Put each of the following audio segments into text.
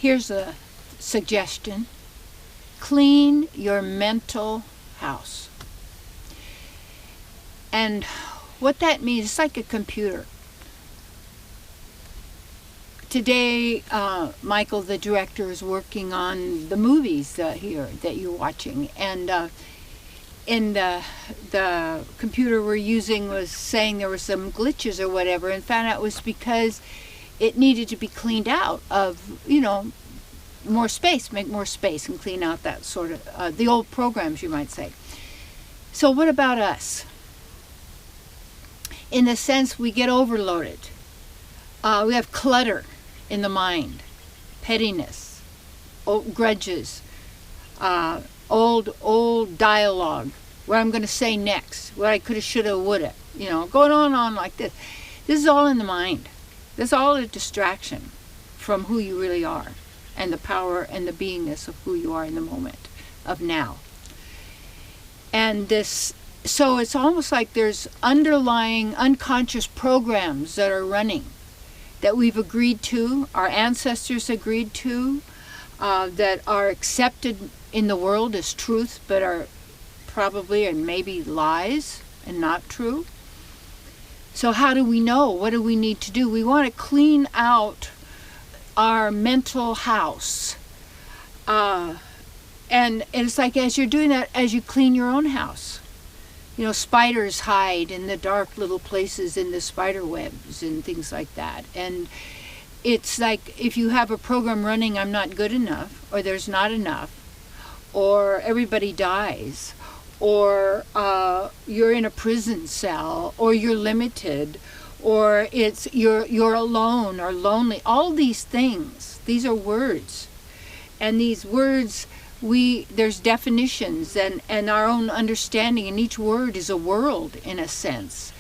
here's a suggestion. Clean your mental house. And what that means, it's like a computer. Today, Michael, the director, is working on the movies here that you're watching. And in the computer we're using was saying there were some glitches or whatever, and found out it was because it needed to be cleaned out of, more space, make more space and clean out that sort of, the old programs, you might say. So what about us? In the sense we get overloaded. We have clutter in the mind, pettiness, old grudges, old dialogue, what I'm going to say next, what I coulda, shoulda, woulda, going on like this. This is all in the mind. This is all a distraction from who you really are and the power and the beingness of who you are in the moment of now. And so it's almost like there's underlying unconscious programs that are running, that we've agreed to, our ancestors agreed to, that are accepted in the world as truth, but are probably and maybe lies and not true. So how do we know? What do we need to do? We want to clean out our mental house. And it's like as you're doing that, as you clean your own house. Spiders hide in the dark little places in the spider webs and things like that. And it's like if you have a program running, I'm not good enough, or there's not enough, or everybody dies, or you're in a prison cell, or you're limited, or it's you're alone or lonely. All these things, these are words. And these words, there's definitions and our own understanding, and each word is a world in a sense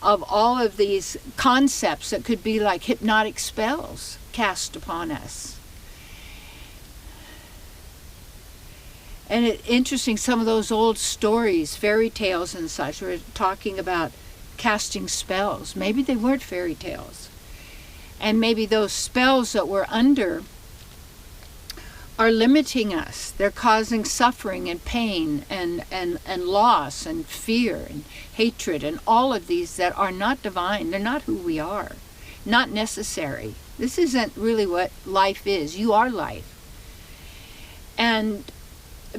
of all of these concepts that could be like hypnotic spells cast upon us. And it's interesting, some of those old stories, fairy tales and such, were talking about casting spells. Maybe they weren't fairy tales. And maybe those spells that we're under are limiting us. They're causing suffering and pain and loss and fear and hatred and all of these that are not divine. They're not who we are. Not necessary. This isn't really what life is. You are life. And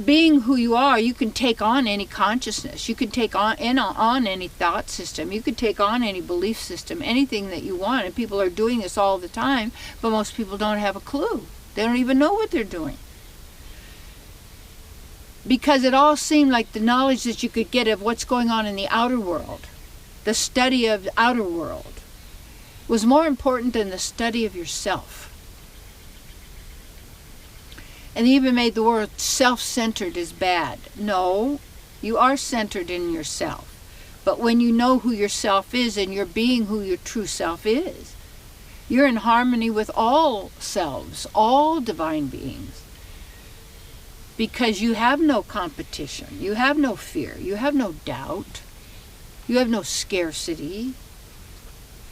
being who you are, you can take on any consciousness. You can take on any thought system. You could take on any belief system, anything that you want. And people are doing this all the time, but most people don't have a clue. They don't even know what they're doing. Because it all seemed like the knowledge that you could get of what's going on in the outer world, the study of the outer world, was more important than the study of yourself. And they even made the word self-centered as bad. No, you are centered in yourself. But when you know who yourself is and you're being who your true self is, you're in harmony with all selves, all divine beings. Because you have no competition, you have no fear, you have no doubt, you have no scarcity,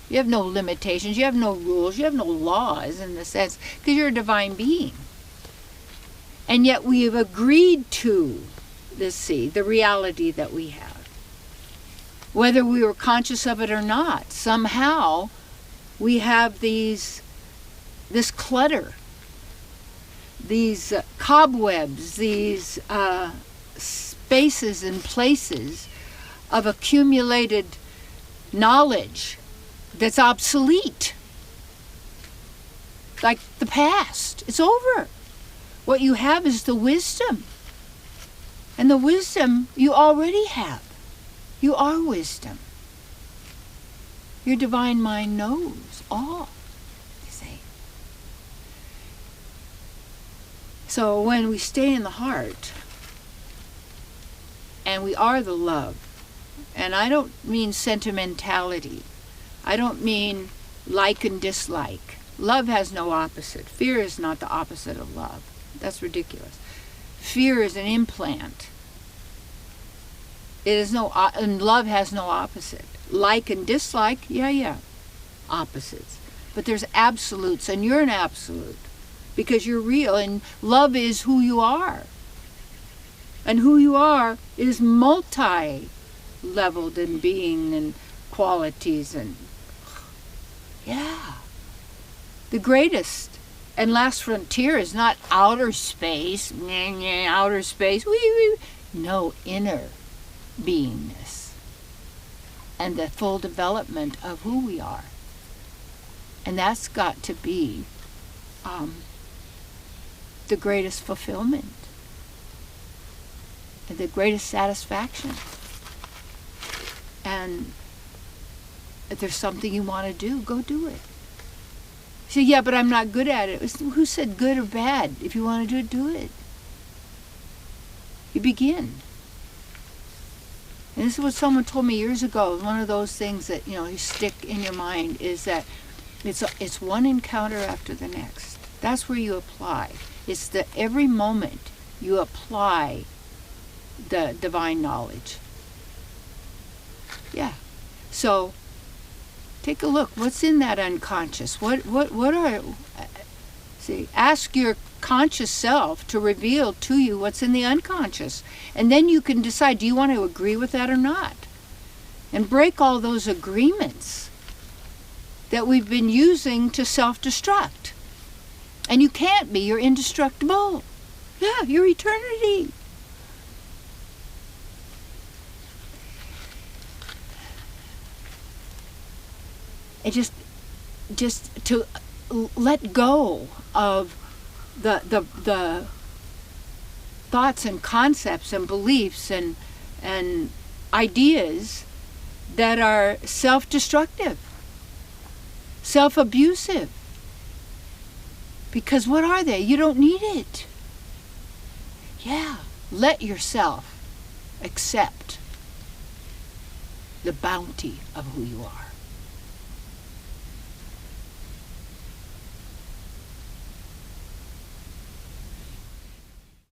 you have no limitations, you have no rules, you have no laws in the sense, because you're a divine being. And yet we have agreed to the reality that we have. Whether we were conscious of it or not, somehow we have this clutter, these cobwebs, these spaces and places of accumulated knowledge that's obsolete. Like the past, it's over. What you have is the wisdom. And the wisdom you already have. You are wisdom. Your divine mind knows all, you see. So when we stay in the heart, and we are the love, and I don't mean sentimentality. I don't mean like and dislike. Love has no opposite. Fear is not the opposite of love. That's ridiculous. Fear is an implant. It is and love has no opposite. Like and dislike, yeah, opposites. But there's absolutes, and you're an absolute. because you're real, and love is who you are. And who you are is multi-leveled in being and qualities, and yeah. The greatest and last frontier is not outer space, outer space, no, inner beingness and the full development of who we are. And that's got to be the greatest fulfillment and the greatest satisfaction. And if there's something you want to do, go do it. You say, yeah, but I'm not good at it. Who said good or bad? If you want to do it, do it. You begin. And this is what someone told me years ago. One of those things that, you stick in your mind is that it's one encounter after the next. That's where you apply. It's that every moment you apply the divine knowledge. Yeah. So take a look. What's in that unconscious? Ask your conscious self to reveal to you what's in the unconscious. And then you can decide, do you want to agree with that or not? And break all those agreements that we've been using to self-destruct. And you can't be. You're indestructible. Yeah, you're eternity. And just to let go of the thoughts and concepts and beliefs and ideas that are self-destructive, self-abusive. Because what are they? You don't need it. Yeah, let yourself accept the bounty of who you are.